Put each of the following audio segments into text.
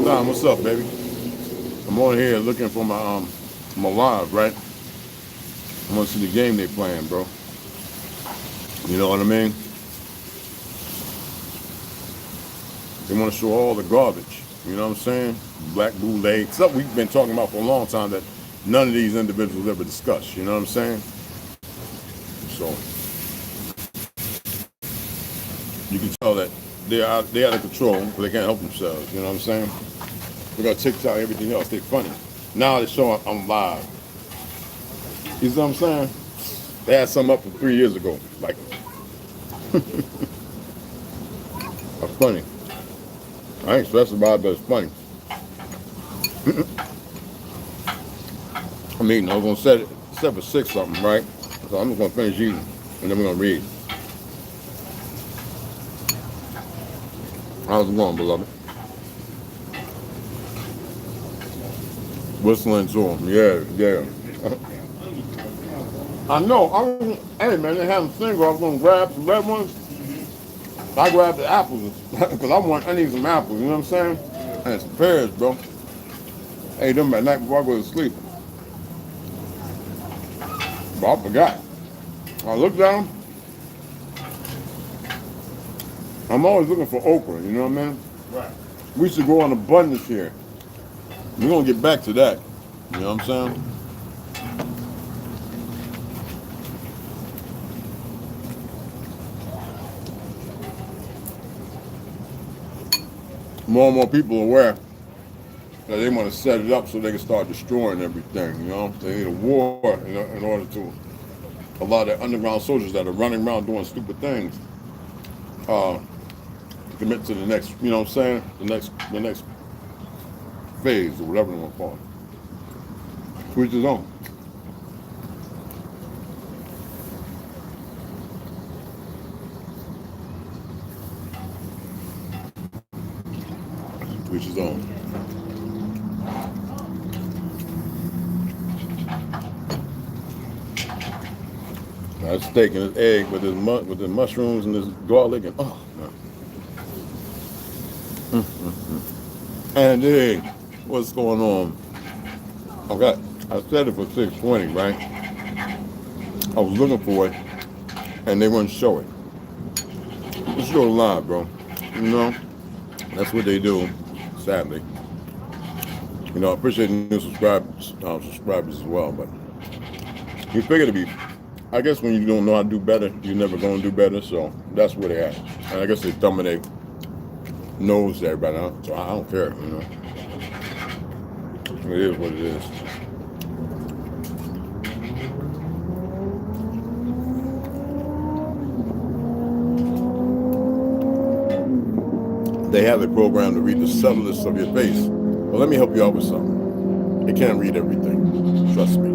Don, what's up, baby? I'm on here looking for my live, right? I want to see the game they playing, bro. You know what I mean? They want to show all the garbage. You know what I'm saying? Black bootleg, stuff we've been talking about for a long time that none of these individuals ever discuss. You know what I'm saying? So you can tell that they're out of control, but they can't help themselves. You know what I'm saying? They got TikTok, everything else. They're funny. Now they show I'm live. You see what I'm saying? They had something up from 3 years ago. Like, that's funny. I ain't stressed about it, but it's funny. I'm eating. I was gonna set for 6 something, right? So I'm just gonna finish eating, and then we're gonna read. How's it going, beloved? Whistling to them. Yeah. I know. Hey, man, they have them single. I was going to grab some red ones. I grabbed the apples because I need some apples. You know what I'm saying? And some pears, bro. I ate them at night before I go to sleep. But I forgot. I looked at them. I'm always looking for okra. You know what I mean? Right. We should go on abundance here. We're going to get back to that. You know what I'm saying? More and more people are aware that they want to set it up so they can start destroying everything. You know? They need a war in order to allow the underground soldiers that are running around doing stupid things commit to the next, you know what I'm saying? The next phase or whatever they want to call it. To each his own. To each his own. That steak and his egg with the mushrooms and this garlic and oh man. And then what's going on? Okay, I said it for 620, right? I was looking for it, and they wouldn't show it. Let's show it live, bro. You know, that's what they do. Sadly, you know, I appreciate the new subscribers as well. But you figure to be, I guess when you don't know how to do better, you're never gonna do better. So that's where they at. And I guess they thumbing their nose to everybody. So I don't care, you know. It is what it is. They have a program to read the subtlest of your face. Well, let me help you out with something. They can't read everything. Trust me.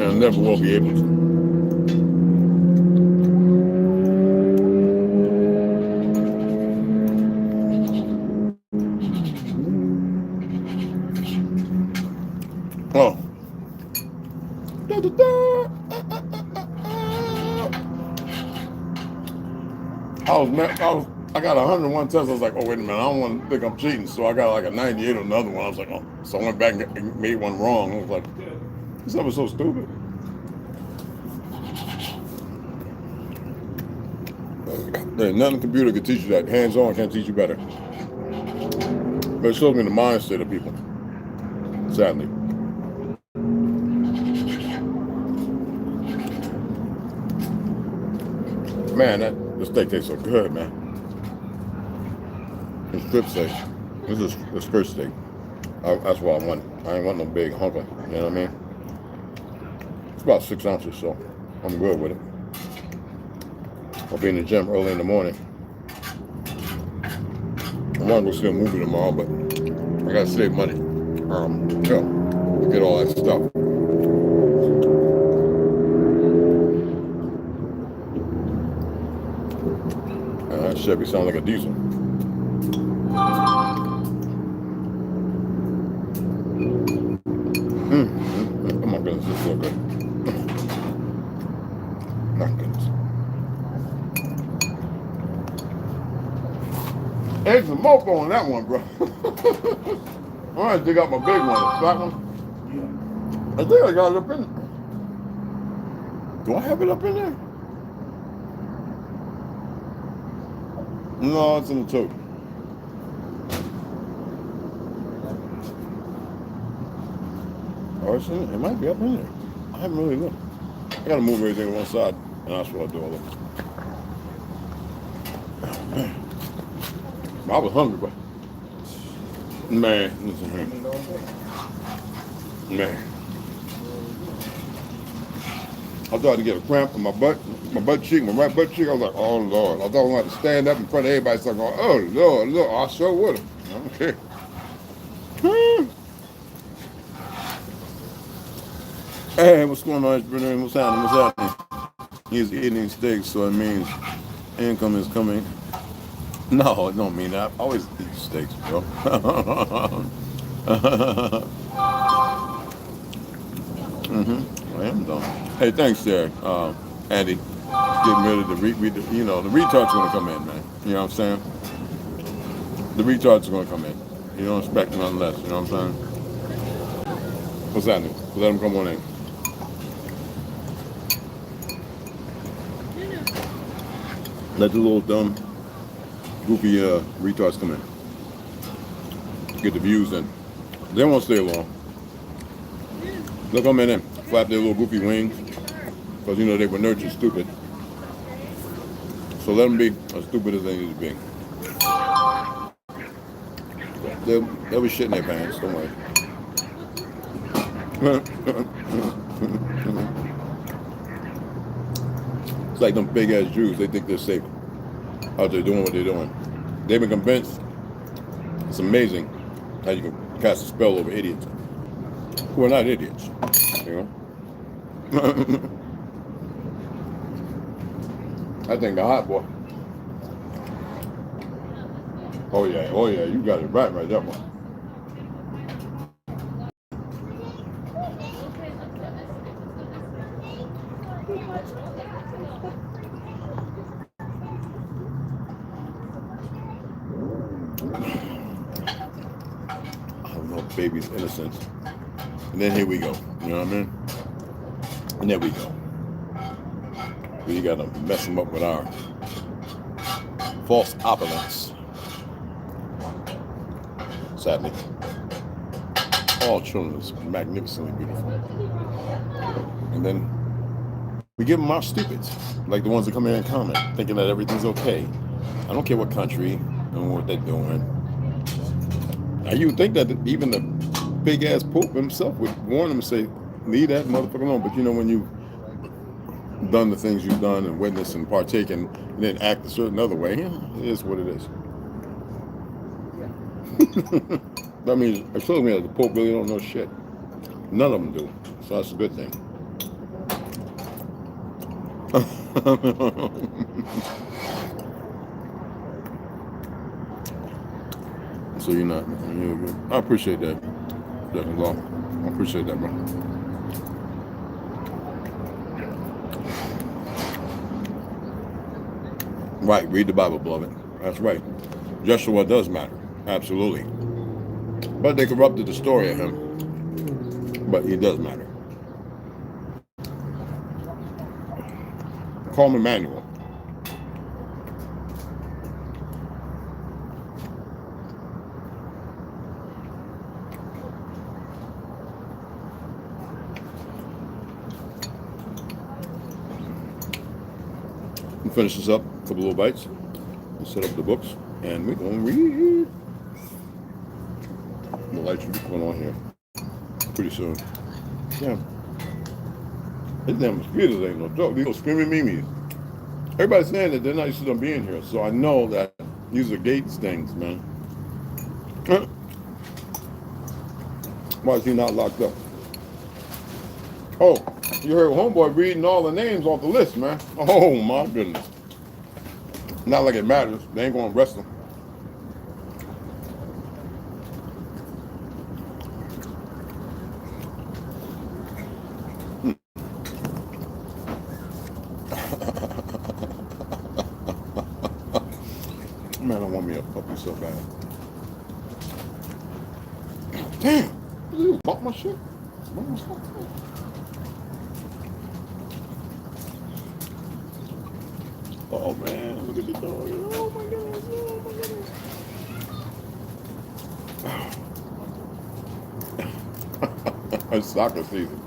And never will be able to. Oh. I got 101 tests. I was like, oh, wait a minute, I don't want to think I'm cheating. So I got like a 98 on another one. I was like, oh. So I went back and made one wrong. I was like, this stuff is so stupid. There's nothing computer can teach you that. Hands-on can't teach you better. But it shows me the mindset of people. Sadly. Man, the steak tastes so good, man. It's strip steak. This is the skirt steak. That's what I want. I ain't want no big hunker. You know what I mean? It's about 6 ounces, so I'm good with it. I'll be in the gym early in the morning. I want to go see a movie tomorrow, but I gotta save money. To get all that stuff. That Chevy sounds like a diesel. Oh my goodness, this is so good. My goodness. There's some mofo on that one, bro. I'm gonna dig out my big one, the flat one. I think I got it up in there. Do I have it up in there? No, it's in the tote. Or it's in, it might be up in there. I haven't really looked. I gotta move everything to one side, and that's what I do all of it. I was hungry, but man, listen here. Man. I thought I'd get a cramp in my butt cheek, my right butt cheek. I was like, oh Lord. I thought I was going to stand up in front of everybody, so I'm going, oh Lord, look, I sure would have. Okay. Hey, what's going on, brother? What's happening? He's eating steaks, so it means income is coming. No, it don't mean that. I always eat steaks, bro. I am done. Hey, thanks there, Andy. Getting rid of the retard's gonna come in, man. You know what I'm saying? The retard's gonna come in. You don't expect nothing less. You know what I'm saying? What's happening? Let them come on in. Let the little dumb, goofy retards come in. Get the views in. They won't stay long. They'll come in and flap their little goofy wings. Because, they were nurtured stupid. So let them be as stupid as they need to be. They'll be shitting their pants, don't worry. It's like them big ass Jews, they think they're safe out there doing what they're doing. They've been convinced. It's amazing how you can cast a spell over idiots who are not idiots, I think the hot boy. Oh yeah, you got it right there, boy. I love baby's innocence. And then here we go. You know what I mean? And there we go. We gotta mess them up with our false opulence. Sadly. All children is magnificently beautiful. And then we give them our stupids, like the ones that come in and comment, thinking that everything's okay. I don't care what country and what they're doing. Now you would think that even the big ass Pope himself would warn them and say, leave that motherfucker alone. But when you've done the things you've done and witnessed and partaken and then act a certain other way, it is what it is. That means it shows me that the Pope really don't know shit. None of them do. So that's a good thing. So you're not. I appreciate that. I appreciate that, bro. Right, read the Bible, beloved. That's right. Joshua does matter. Absolutely. But they corrupted the story of him. But he does matter. Call him Emmanuel. We'll finish this up, a couple little bites, and set up the books, and we're going to read. The lights will be going on here pretty soon. Yeah. These damn mosquitoes ain't no joke. These little screaming memes. Everybody's saying that they're not used to them being here, so I know that these are gate stings, man. Why is he not locked up? Oh, you heard homeboy reading all the names off the list, man. Oh my goodness. Not like it matters. They ain't gonna arrest him. Man, I want me a puppy so bad. Damn! You bought my shit? Oh man, look at the dog. Oh my goodness, oh my goodness. It's soccer season.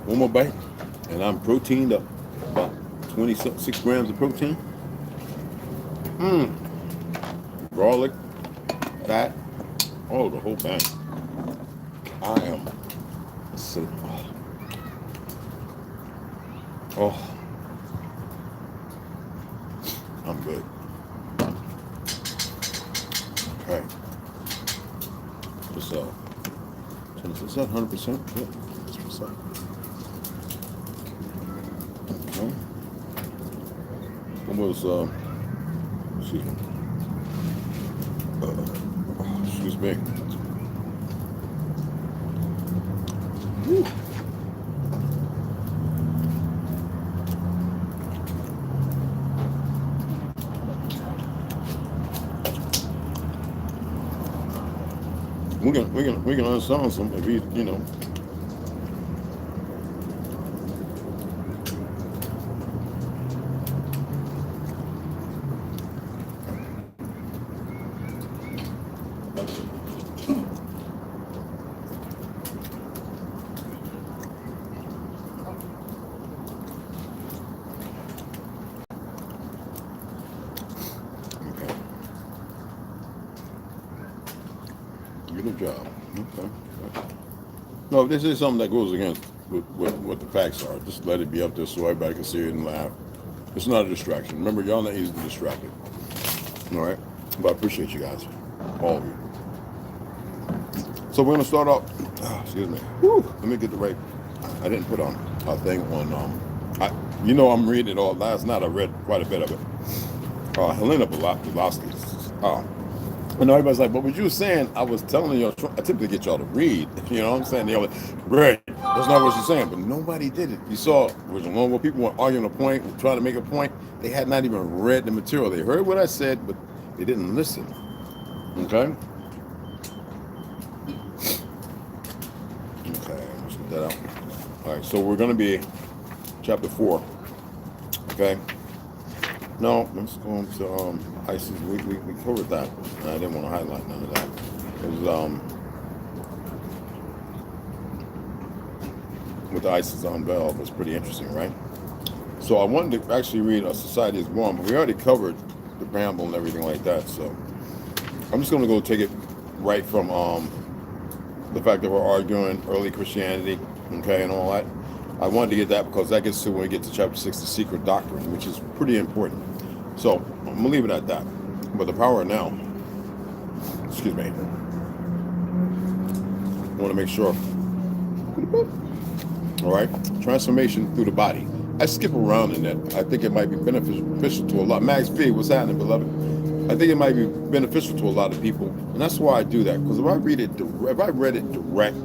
One more bite, and I'm proteined up. About 26 grams of protein. Garlic, fat, oh, the whole bang. I am so. Oh, I'm good. Okay. What's up? 10%, 100%? Yeah, that's what's up. Okay. What was, excuse me. Excuse me. Whew. We can understand some if you know. Okay. Good job. Okay. No, this is something that goes against what the facts are. Just let it be up there so everybody can see it and laugh. It's not a distraction. Remember, y'all not easily distracted. All right? But I appreciate you guys. All of you. So we're going to start off. Excuse me. Whew, let me get the right. I didn't put on a thing on. I'm reading it all. Last night I read quite a bit of it. Helena Blavatsky. And everybody's like, but what you were saying, I was telling you, I typically get y'all to read. You know what I'm saying? They're like, right, that's not what she's saying. But nobody did it. You saw, where people were arguing a point, trying to make a point. They had not even read the material. They heard what I said, but they didn't listen. Okay? Okay, let's get that out. All right, so we're going to be chapter 4. Okay? No, let's go into ISIS. We covered that. I didn't want to highlight none of that. It was with the ISIS unveiled was pretty interesting, right? So I wanted to actually read A Society is Born, but we already covered the preamble and everything like that. So I'm just going to go take it right from the fact that we're arguing early Christianity, okay, and all that. I wanted to get that because that gets to when we get to chapter 6, the secret doctrine, which is pretty important. So I'm going to leave it at that. But the power now, excuse me, I want to make sure. All right, transformation through the body. I skip around in that. I think it might be beneficial to a lot. Max V, what's happening, beloved? I think it might be beneficial to a lot of people, and that's why I do that. Because if I read it direct,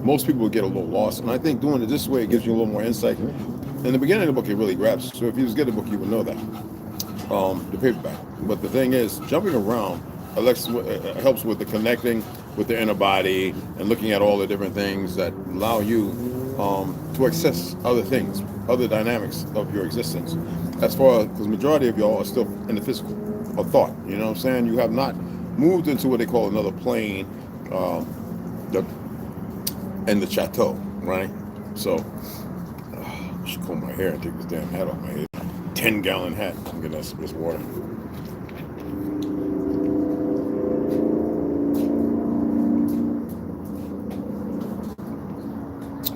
most people will get a little lost. And I think doing it this way, it gives you a little more insight. In the beginning of the book, it really grabs. So if you just get the book, you would know that. The paperback. But the thing is, jumping around helps with the connecting with the inner body and looking at all the different things that allow you to access other things, other dynamics of your existence. As far as, because majority of y'all are still in the physical of thought. You know what I'm saying? You have not moved into what they call another plane, in the chateau, right? So, I should comb my hair and take this damn hat off my head. 10-gallon hat. I'm getting that this water.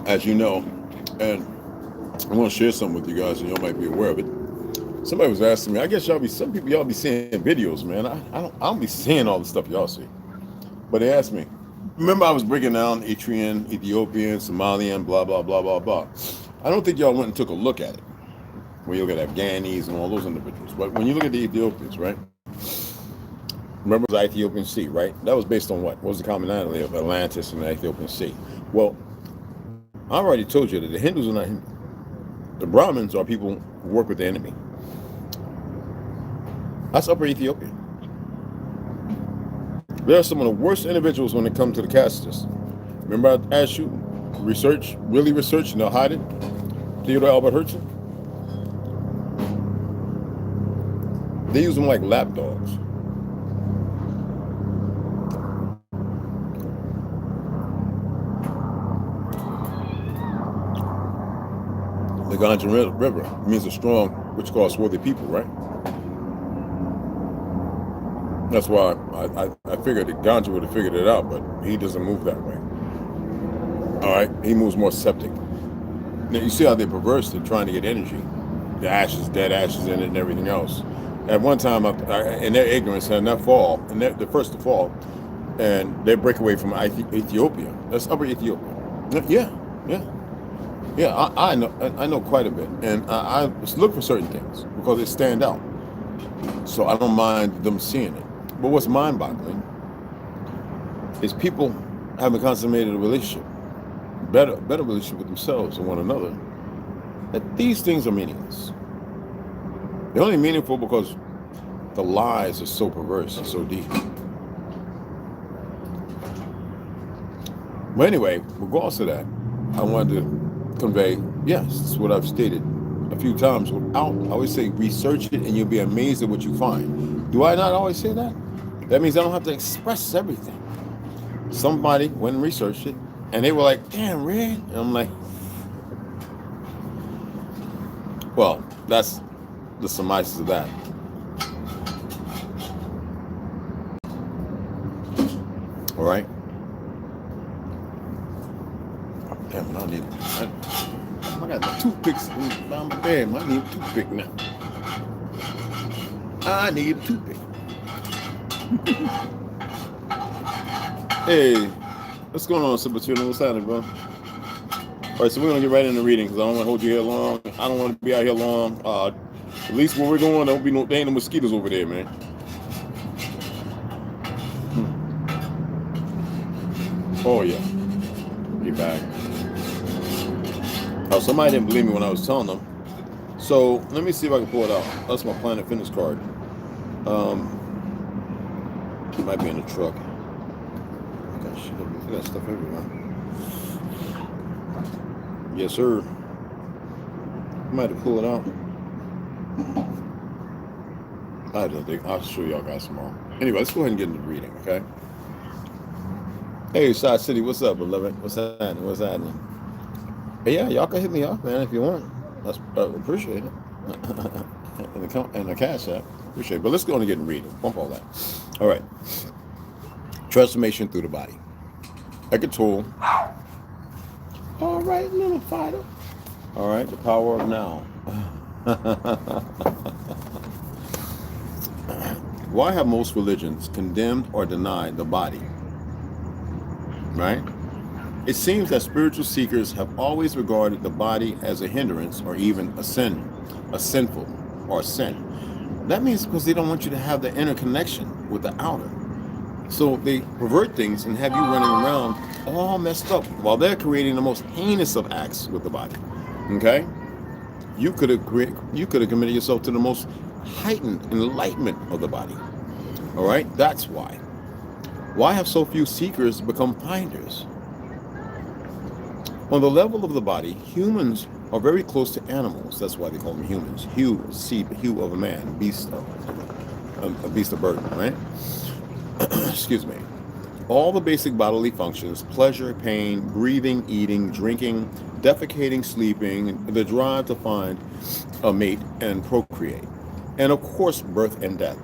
As you know, and I want to share something with you guys, and y'all might be aware of it. Somebody was asking me. I guess y'all be seeing videos, man. I don't be seeing all the stuff y'all see. But they asked me. Remember, I was breaking down Eritrean, Ethiopian, Somalian, blah blah blah blah blah. I don't think y'all went and took a look at it. When you look at Afghanis and all those individuals, but when you look at the Ethiopians, right? Remember the Ethiopian Sea, right? That was based on what? What was the commonality of Atlantis and the Ethiopian Sea? Well, I already told you that the Hindus are not Hindu. The Brahmins are people who work with the enemy. That's Upper Ethiopia. There are some of the worst individuals when it comes to the caste system. Remember I asked you, really research, and they'll hide it? Theodore Albert Herzl? They use them like lapdogs. The Ganges River means a strong, which calls swarthy people, right? That's why I figured that Ganja would have figured it out, but he doesn't move that way. All right, he moves more septic. Now you see how they perverse it, trying to get energy, the ashes, dead ashes in it, and everything else. At one time, in their ignorance, and that fall, and they're the first to fall, and they break away from Ethiopia. That's Upper Ethiopia. Yeah. I know quite a bit, and I look for certain things because they stand out. So I don't mind them seeing it. But what's mind-boggling is people having consummated a relationship, better relationship with themselves and one another, that these things are meaningless. They're only meaningful because the lies are so perverse and so deep. But anyway, regardless of that, I wanted to convey, yes, it's what I've stated a few times without, I always say research it and you'll be amazed at what you find. Do I not always say that? That means I don't have to express everything. Somebody went and researched it and they were like, damn, Red. And I'm like, well, that's the surmise of that. All right. Damn, I got the toothpicks down my bed. I need a toothpick now. I need a toothpick. Hey, what's going on, Super Tuner? What's happening, bro? All right, so we're gonna get right into reading because I don't want to hold you here long. I don't want to be out here long. At least where we're going, there ain't no mosquitoes over there, man. Oh yeah, get back. Oh, somebody didn't believe me when I was telling them. So let me see if I can pull it out. That's my Planet Fitness card. It might be in the truck. I got stuff everywhere. Yes, sir. I might have pulled it out. I don't think. I'll show y'all guys tomorrow. Anyway, let's go ahead and get into the reading, okay? Hey, Shot City, what's up, beloved? What's happening? What's happening? Hey, yeah, y'all can hit me up, man, if you want. I appreciate it. and the Cashapp. Appreciate it. But let's go on and get and read it. Bump all that. All right. Transformation through the body. Eckhart Tolle. All right, little fighter. All right, the power of now. Why have most religions condemned or denied the body? Right? It seems that spiritual seekers have always regarded the body as a hindrance or even a sinful or a sin. That means because they don't want you to have the inner connection with the outer. So they pervert things and have you running around all messed up while they're creating the most heinous of acts with the body. Okay? You could have committed yourself to the most heightened enlightenment of the body. All right? That's why. Why have so few seekers become finders? On the level of the body, humans are very close to animals. That's why they call them humans. Hue of a man, beast of burden, right? Excuse me. All the basic bodily functions, pleasure, pain, breathing, eating, drinking, defecating, sleeping, the drive to find a mate and procreate. And of course, birth and death.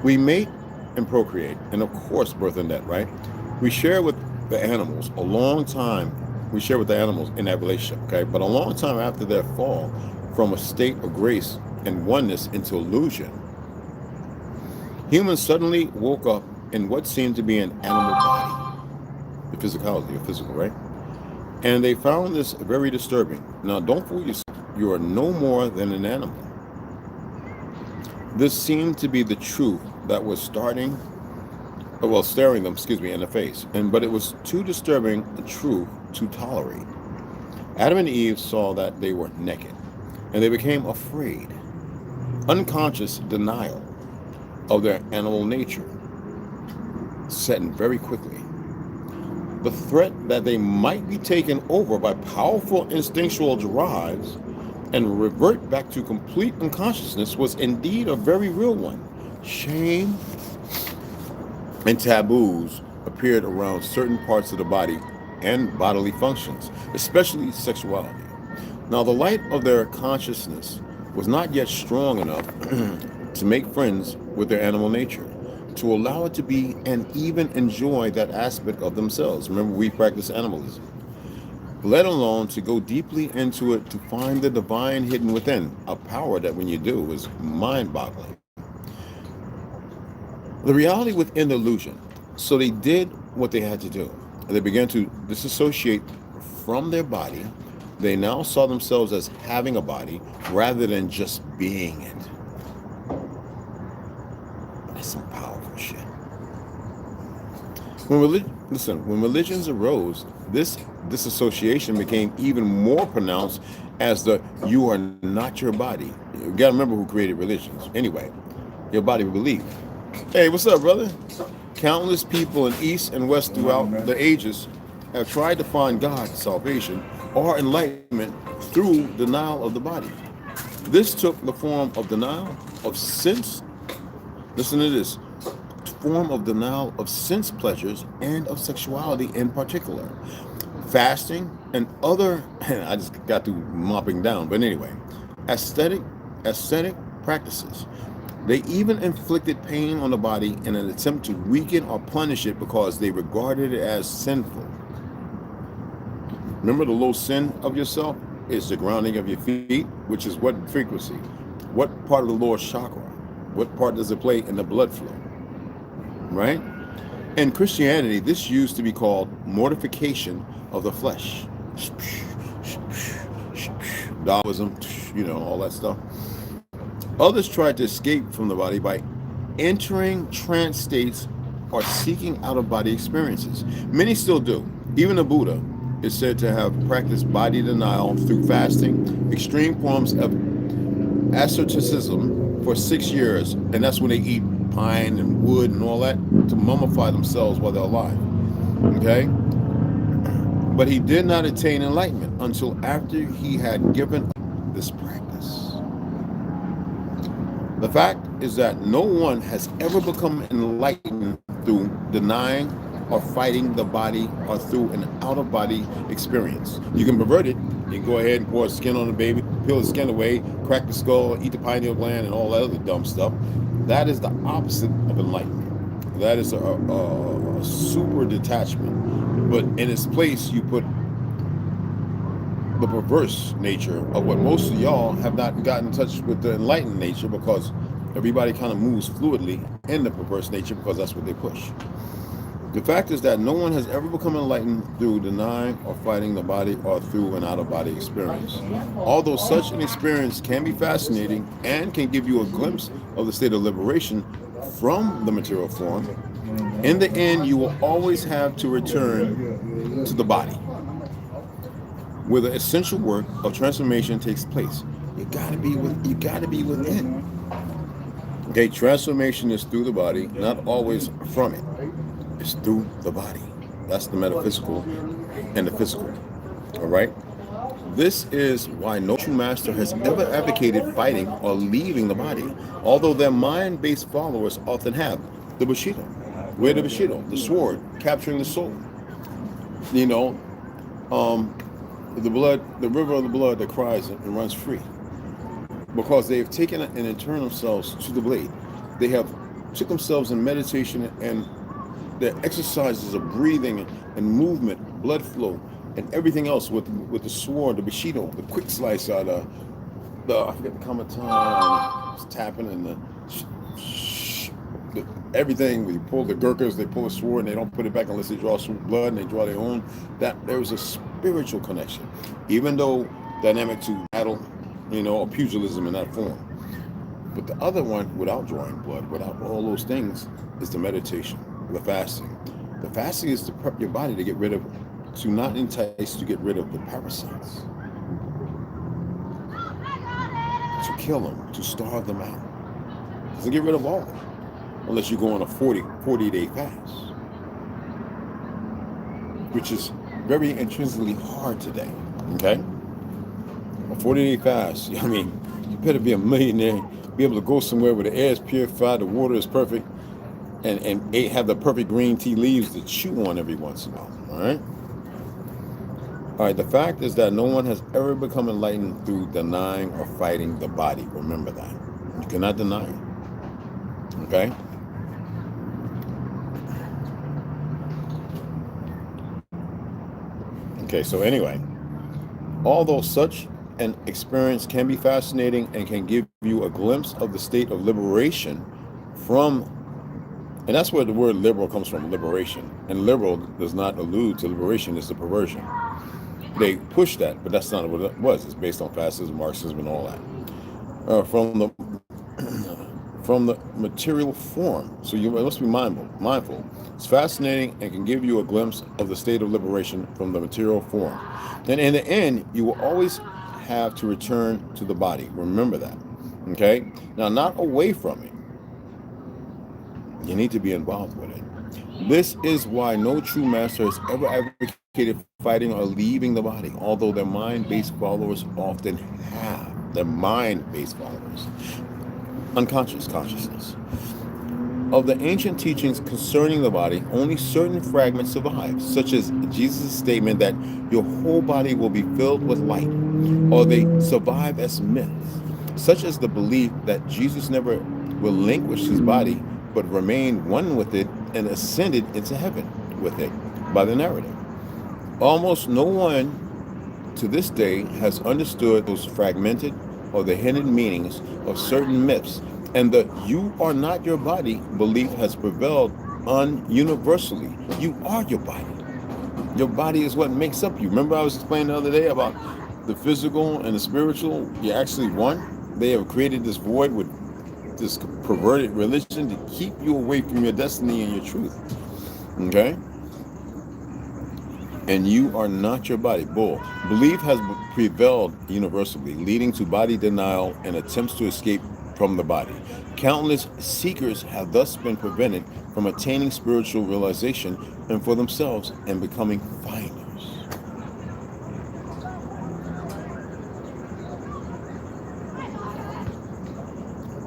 We mate and procreate, and of course, birth and death, right? We share with the animals a long time. We share with the animals in that relationship, okay? But a long time after their fall from a state of grace and oneness into illusion, humans suddenly woke up in what seemed to be an animal body, the physicality, the physical, right? And they found this very disturbing. Now, don't fool yourself. You are no more than an animal. This seemed to be the truth that was staring them, in the face. But it was too disturbing a truth to tolerate. Adam and Eve saw that they were naked, and they became afraid. Unconscious denial of their animal nature set in very quickly. The threat that they might be taken over by powerful instinctual drives and revert back to complete unconsciousness was indeed a very real one. Shame and taboos appeared around certain parts of the body and bodily functions, especially sexuality. Now, the light of their consciousness was not yet strong enough to make friends with their animal nature, to allow it to be and even enjoy that aspect of themselves. Remember, we practice animalism. Let alone to go deeply into it to find the divine hidden within, a power that when you do is mind-boggling. The reality within the illusion. So they did what they had to do. They began to disassociate from their body. They now saw themselves as having a body rather than just being it. That's some powerful shit. When religions arose, this disassociation became even more pronounced as the "you are not your body." You gotta remember who created religions. Anyway, your body will believe. Hey, what's up, brother? Countless people in East and West throughout the ages have tried to find God, salvation, or enlightenment through denial of the body. This took the form of denial of sense. Listen to this. Form of denial of sense pleasures and of sexuality in particular. Fasting and other, I just got through mopping down, but anyway, aesthetic practices. They even inflicted pain on the body in an attempt to weaken or punish it because they regarded it as sinful. Remember, the low sin of yourself is the grounding of your feet, which is what frequency? What part of the lower chakra? What part does it play in the blood flow? Right? In Christianity, this used to be called mortification of the flesh. Taoism, all that stuff. Others tried to escape from the body by entering trance states or seeking out-of-body experiences. Many still do. Even the Buddha is said to have practiced body denial through fasting, extreme forms of asceticism for 6 years, and that's when they eat pine and wood and all that to mummify themselves while they're alive. Okay? But he did not attain enlightenment until after he had given up this practice. The fact is that no one has ever become enlightened through denying or fighting the body or through an out-of-body experience. You can pervert it. You can go ahead and pour skin on the baby, peel the skin away, crack the skull, eat the pineal gland, and all that other dumb stuff. That is the opposite of enlightenment. That is a super detachment. But in its place, you put the perverse nature of what most of y'all have not gotten in touch with the enlightened nature, because everybody kind of moves fluidly in the perverse nature because that's what they push. The fact is that no one has ever become enlightened through denying or fighting the body or through an out-of-body experience. Although such an experience can be fascinating and can give you a glimpse of the state of liberation from the material form, in the end you will always have to return to the body, where the essential work of transformation takes place. You gotta be within. Okay, transformation is through the body, not always from it. It's through the body. That's the metaphysical and the physical. All right? This is why no true master has ever advocated fighting or leaving the body, although their mind-based followers often have. The Bushido. Where the Bushido? The sword, capturing the soul. The blood, the river of the blood that cries and runs free. Because they have taken it and turned themselves to the blade. They have took themselves in meditation and their exercises of breathing and movement, blood flow, and everything else with the sword, the Bushido, the quick slice, I forget the Kamatan, it's tapping, and the everything. When you pull the Gurkhas, they pull a sword and they don't put it back unless they draw some blood, and they draw their own. That there was a spiritual connection, even though dynamic to battle, or pugilism in that form. But the other one, without drawing blood, without all those things, is the meditation, the fasting. The fasting is to prep your body to get rid of, to not entice, to get rid of the parasites, to kill them, to starve them out. Doesn't get rid of all of them, unless you go on a 40-day fast, which is very intrinsically hard today. Okay? A 40-day fast, I mean, you better be a millionaire, be able to go somewhere where the air is purified, the water is perfect, and have the perfect green tea leaves to chew on every once in a while. All right? All right, the fact is that no one has ever become enlightened through denying or fighting the body. Remember that. You cannot deny it. Okay? Okay, so anyway, although such an experience can be fascinating and can give you a glimpse of the state of liberation from, and that's where the word liberal comes from, liberation. And liberal does not allude to liberation, it's the perversion. They push that, but that's not what it was. It's based on fascism, Marxism, and all that. From the material form. So you must be mindful. It's fascinating and can give you a glimpse of the state of liberation from the material form. And in the end, you will always have to return to the body. Remember that. Okay? Now, not away from it. You need to be involved with it. This is why no true master has ever advocated fighting or leaving the body, although their mind-based followers often have. Their mind-based followers. Unconscious consciousness. Of the ancient teachings concerning the body, only certain fragments survive, such as Jesus' statement that your whole body will be filled with light, or they survive as myths, such as the belief that Jesus never relinquished his body, but remained one with it and ascended into heaven with it by the narrative. Almost no one to this day has understood those fragmented or the hidden meanings of certain myths, and the "you are not your body" belief has prevailed universally. You are your body. Your body is what makes up you. Remember I was explaining the other day about the physical and the spiritual? You're actually one. They have created this void with this perverted religion to keep you away from your destiny and your truth. Okay? And you are not your body. Bull. Belief has prevailed universally, leading to body denial and attempts to escape from the body. Countless seekers have thus been prevented from attaining spiritual realization and for themselves and becoming finders.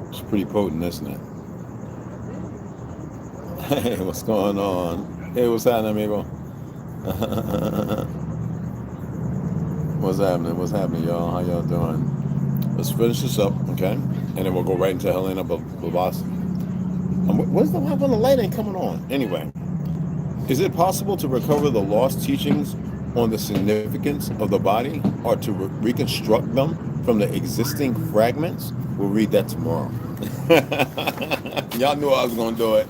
It's pretty potent, isn't it? Hey, what's going on? Hey, what's happening, amigo? What's happening, y'all? How y'all doing? Let's finish this up, okay? And then we'll go right into Helena Blavatsky. What's the light on? The light ain't coming on. Anyway, is it possible to recover the lost teachings on the significance of the body or to reconstruct them from the existing fragments? We'll read that tomorrow. Y'all knew I was going to do it.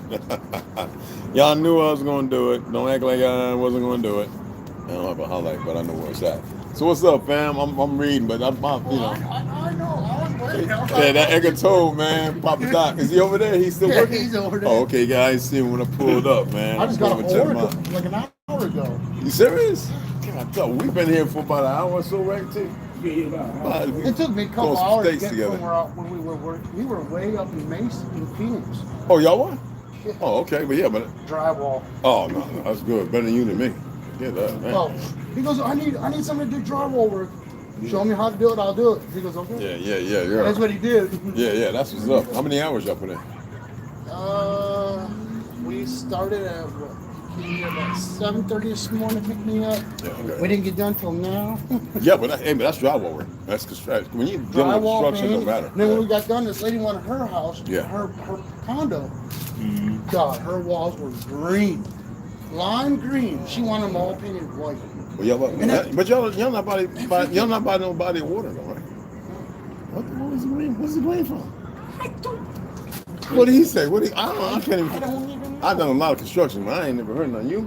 Y'all knew I was going to do it. Don't act like I wasn't going to do it. I don't have a highlight, but I know where it's at. So what's up, fam? I'm reading, but I'm I know. I was waiting. Yeah, that Edgar told, man. Papa Doc, is he over there? He's still working? He's over there. Oh, okay, guys. I didn't see him when I pulled up, man. I just got an order like an hour ago. You serious? God, we've been here for about an hour or so, right, too? Yeah. It took me a couple hours to get from when we were working. We were way up in Mason, in Phoenix. Oh, y'all were? Yeah. Oh, okay, but yeah, but Drywall. oh no, that's good. Better than you than me. Get that, man. Oh, he goes, I need somebody to do drywall work. Show me how to do it, I'll do it. He goes, okay. Yeah. That's what he did. Yeah, that's what's up. How many hours y'all put in? We started at what? About 7:30 this morning to pick me up. Yeah, okay. We didn't get done till now. Yeah, but that's drywall work. That's construction. When you deal with construction, it don't matter. Then when we got done, this lady wanted her house, her condo. God, her walls were green, lime green. She wanted them all painted white. Well, y'all not body no body of water though, right? What's the green from? I don't. What did he say? I don't know. I can't even. I don't even know. I've done a lot of construction, but I ain't never heard none. You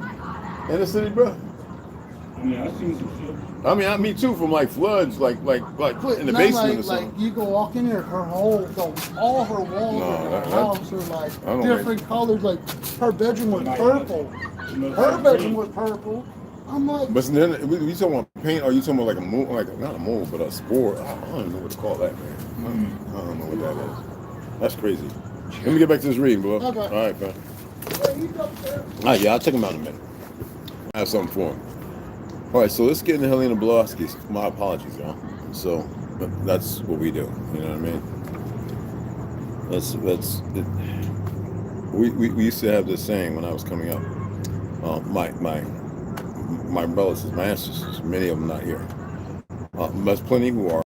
in the city, bro? I mean, I seen some shit. I mean, me too, from like floods, like in the Not basement like, or something. like you go walk in there, her whole, all her walls No, and that- her that- house are like I don't different colors. Like her bedroom was purple. Her bedroom was purple. I'm like, But then, we talking about paint, or you talking about like a mold, like not a mold, but a spore? I don't even know what to call that, man. I don't know what that is. That's crazy. Let me get back to this reading, bro. Okay. All right, man. hey, he's upstairs. All right, yeah, I'll check him out in a minute. I have something for him. All right, so let's get into Helena Blavatsky's. My apologies, y'all. So that's what we do. You know what I mean? That's it. We used to have this saying when I was coming up. My relatives, my ancestors, many of them not here. There's plenty who are.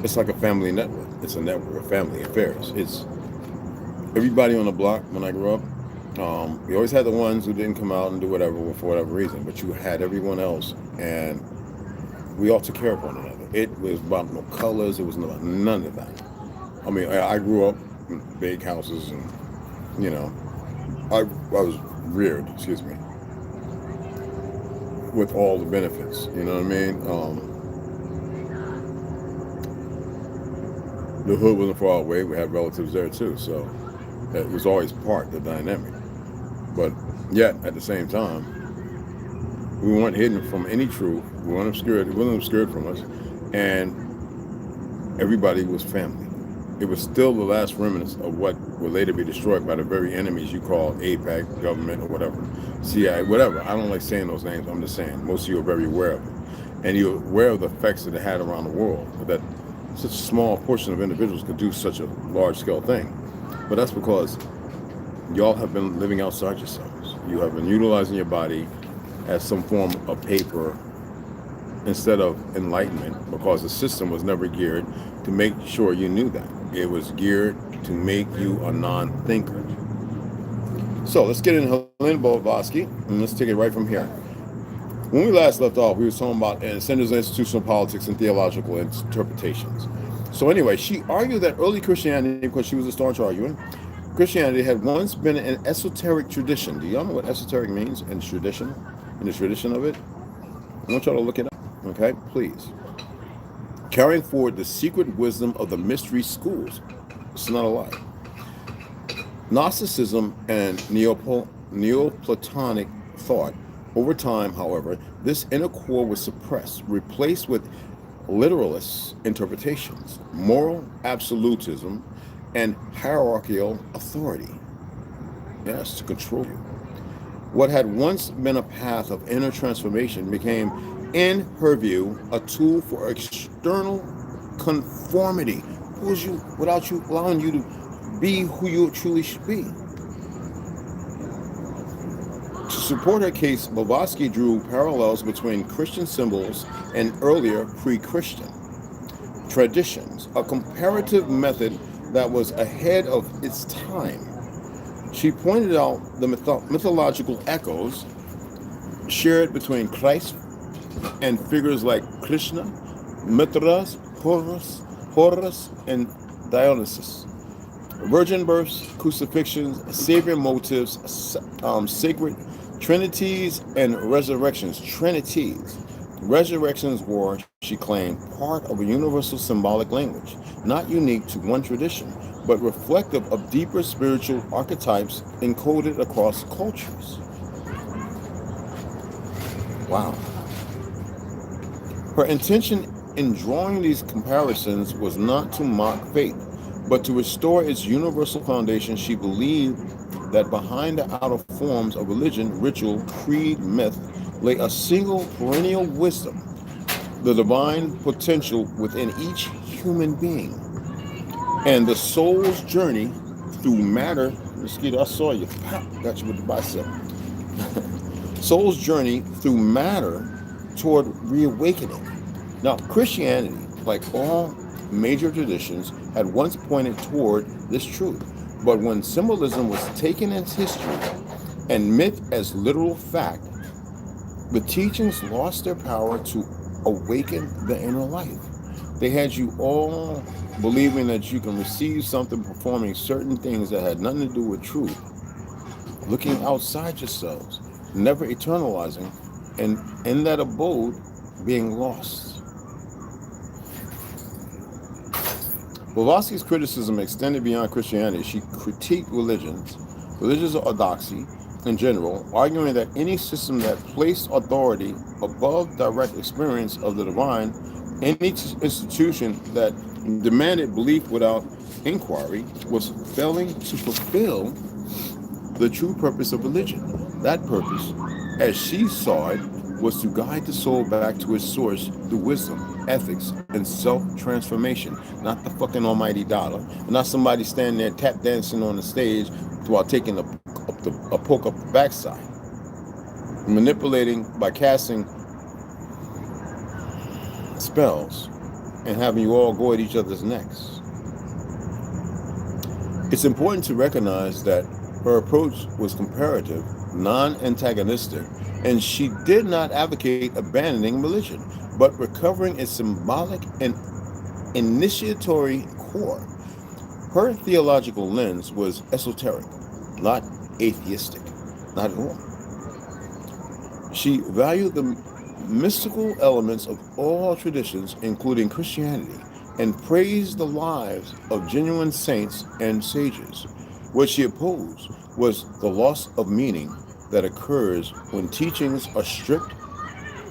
It's like a family network. It's a network of family affairs. It's everybody on the block. When I grew up, you always had the ones who didn't come out and do whatever for whatever reason, but you had everyone else, and we all took care of one another. It was about no colors. It was about none of that. I mean, I grew up in big houses, and you know, I was reared, excuse me, with all the benefits. You know what I mean? The hood wasn't far away. We had relatives there too, so it was always part of the dynamic. But yet, at the same time, we weren't hidden from any truth. We weren't obscured. It wasn't obscured from us, and everybody was family. It was still the last remnants of what would later be destroyed by the very enemies you call APAC, government, or whatever, CIA, whatever. I don't like saying those names. I'm just saying most of you are very aware of it, and you're aware of the effects that it had around the world. That such a small portion of individuals could do such a large-scale thing. But that's because y'all have been living outside yourselves. You have been utilizing your body as some form of paper instead of enlightenment, because the system was never geared to make sure you knew that. It was geared to make you a non-thinker. So let's get into Helena Blavatsky, and let's take it right from here. When we last left off, we were talking about centers of institutional politics and theological interpretations. So anyway, she argued that early Christianity, because she was a staunch argument, Christianity had once been an esoteric tradition. Do y'all know what esoteric means in tradition? In the tradition of it? I want y'all to look it up, okay? Please. Carrying forward the secret wisdom of the mystery schools. It's not a lie. Gnosticism and Neoplatonic thought. Over time, however, this inner core was suppressed, replaced with literalist interpretations, moral absolutism, and hierarchical authority. Yes, to control you. What had once been a path of inner transformation became, in her view, a tool for external conformity, without you allowing you to be who you truly should be. To support her case, Blavatsky drew parallels between Christian symbols and earlier pre-Christian traditions, a comparative method that was ahead of its time. She pointed out the mythological echoes shared between Christ and figures like Krishna, Mithras, Horus, and Dionysus. Virgin births, crucifixions, savior motives, sacred trinities, and resurrections. Resurrections were, she claimed, part of a universal symbolic language, not unique to one tradition, but reflective of deeper spiritual archetypes encoded across cultures. Wow. Her intention in drawing these comparisons was not to mock faith, but to restore its universal foundation. She believed that behind the outer forms of religion, ritual, creed, myth, lay a single perennial wisdom, the divine potential within each human being, and the soul's journey through matter. Mosquito, I saw you. Got you with the bicep. Soul's journey through matter toward reawakening. Now, Christianity, like all major traditions, had once pointed toward this truth. But when symbolism was taken as history and myth as literal fact, the teachings lost their power to awaken the inner life. They had you all believing that you can receive something, performing certain things that had nothing to do with truth, looking outside yourselves. never eternalizing, and in that abode being lost. Blavatsky's criticism extended beyond Christianity. She critiqued religious orthodoxy in general, arguing that any system that placed authority above direct experience of the divine, any institution that demanded belief without inquiry, was failing to fulfill the true purpose of religion. That purpose, as she saw it, was to guide the soul back to its source through wisdom, ethics, and self-transformation. Not the fucking almighty dollar. Not somebody standing there tap dancing on the stage while taking a poke up the backside. Manipulating by casting spells and having you all go at each other's necks. It's important to recognize that her approach was comparative, non-antagonistic, and she did not advocate abandoning religion, but recovering its symbolic and initiatory core. Her theological lens was esoteric, not atheistic, not at all. She valued the mystical elements of all traditions, including Christianity, and praised the lives of genuine saints and sages. What she opposed was the loss of meaning that occurs when teachings are stripped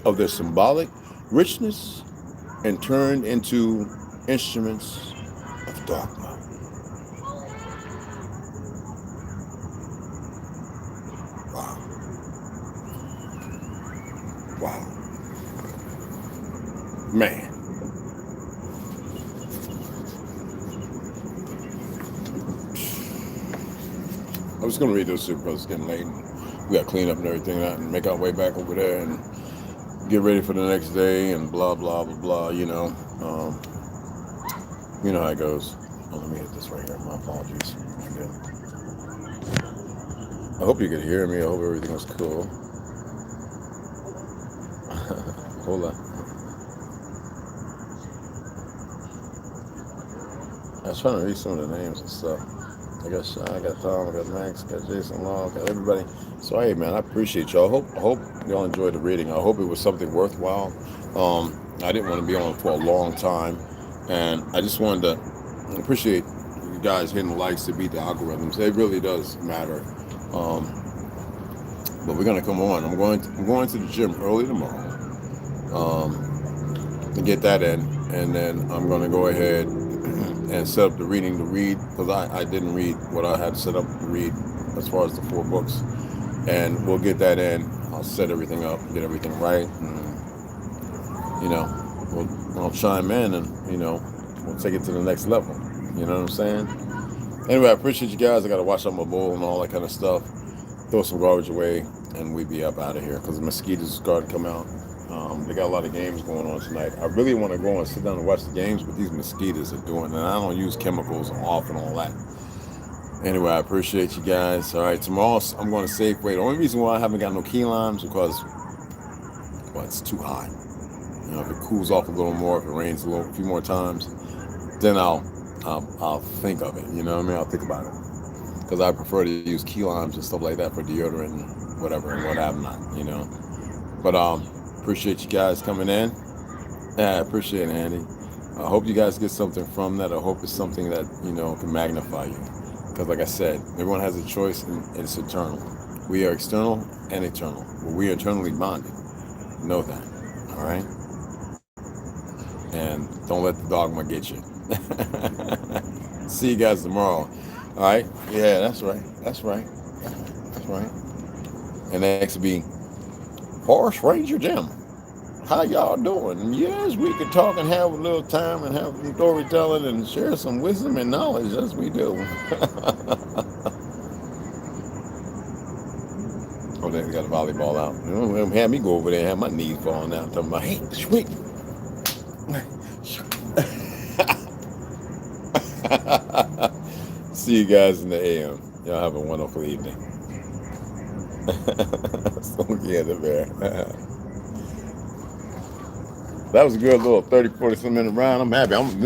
of their symbolic richness and turned into instruments of dogma. Wow. Wow. Man. I was going to read those shit, but it's getting late. We got to clean up and everything and make our way back over there and get ready for the next day and blah, blah, blah, blah, you know. You know how it goes. Oh, let me hit this right here. My apologies. I hope you could hear me. I hope everything was cool. Hold on. I was trying to read some of the names and stuff. I got Sean, I got Tom, I got Max, I got Jason Long, I got everybody. So hey man, I appreciate y'all. I hope y'all enjoyed the reading. I hope it was something worthwhile. I didn't want to be on for a long time, and I just wanted to appreciate you guys hitting the likes to beat the algorithms. It really does matter. But we're gonna come on. I'm going to the gym early tomorrow to get that in, and then I'm gonna go ahead and set up the reading to read, because I didn't read what I had set up to read as far as the 4 books, and we'll get that in. I'll set everything up, get everything right, and you know, I'll chime in, and you know, we'll take it to the next level. You know what I'm saying? Anyway, I appreciate you guys. I got to wash up my bowl and all that kind of stuff, throw some garbage away, and we be up out of here because the mosquitoes starting to come out. They got a lot of games going on tonight. I really want to go and sit down and watch the games, but these mosquitoes are doing it. And I don't use chemicals off and all that. Anyway, I appreciate you guys. All right, tomorrow I'm going to Safeway. The only reason why I haven't got no key limes is because, well, it's too hot. You know, if it cools off a little more, if it rains a few more times, then I'll think of it. You know what I mean? I'll think about it, because I prefer to use key limes and stuff like that for deodorant and whatever and what have not. You know, but appreciate you guys coming in. Yeah, I appreciate it, Andy. I hope you guys get something from that. I hope it's something that, you know, can magnify you. Because like I said, everyone has a choice and it's eternal. We are external and eternal. But we are eternally bonded. Know that. All right? And don't let the dogma get you. See you guys tomorrow. All right? Yeah, that's right. That's right. That's right. And next will be Horse Ranger Jim. How y'all doing? Yes, we could talk and have a little time and have some storytelling and share some wisdom and knowledge. Yes, we do. Oh, they got a volleyball out. You know, have me go over there and have my knees falling out. Talking about, hey, sweet. See you guys in the AM. Y'all have a wonderful evening. So, yeah, the bear. That was a good little 30, 40 minute round. I'm happy.